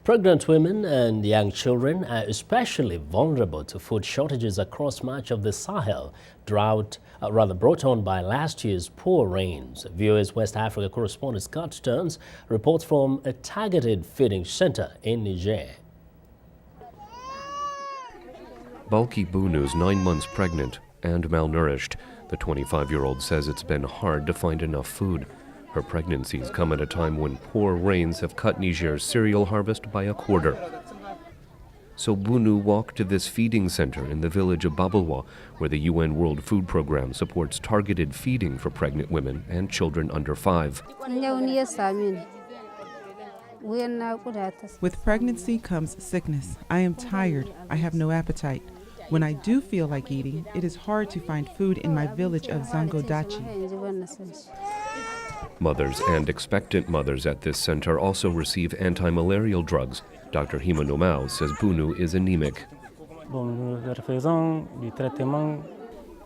Pregnant women and young children are especially vulnerable to food shortages across much of the Sahel, brought on by last year's poor rains. VOA's West Africa correspondent Scott Stearns reports from a targeted feeding center in Niger. Balki Bunu is 9 months pregnant and malnourished. The 25-year-old says it's been hard to find enough food. Her pregnancies come at a time when poor rains have cut Niger's cereal harvest by a quarter. So Bunu walked to this feeding center in the village of Babelwa, where the UN World Food Program supports targeted feeding for pregnant women and children under 5. With pregnancy comes sickness. I am tired. I have no appetite. When I do feel like eating, it is hard to find food in my village of Zangodachi. Mothers and expectant mothers at this center also receive anti-malarial drugs. Dr. Hima Nomau says Bunu is anemic.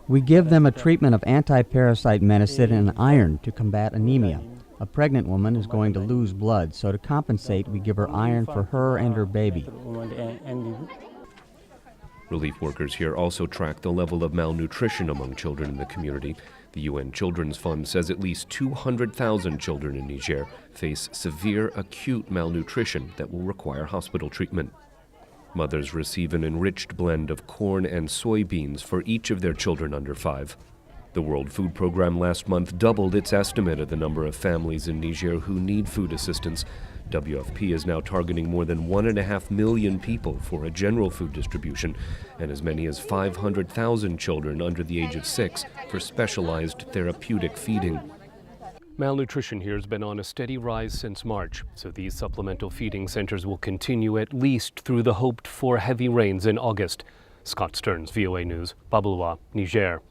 We give them a treatment of anti-parasite medicine and iron to combat anemia. A pregnant woman is going to lose blood, so to compensate, we give her iron for her and her baby. Relief workers here also track the level of malnutrition among children in the community. The UN Children's Fund says at least 200,000 children in Niger face severe acute malnutrition that will require hospital treatment. Mothers receive an enriched blend of corn and soybeans for each of their children under 5. The World Food Program last month doubled its estimate of the number of families in Niger who need food assistance. WFP is now targeting more than 1.5 million people for a general food distribution and as many as 500,000 children under the age of 6 for specialized therapeutic feeding. Malnutrition here has been on a steady rise since March, so these supplemental feeding centers will continue at least through the hoped-for heavy rains in August. Scott Stearns, VOA News, Babelwa, Niger.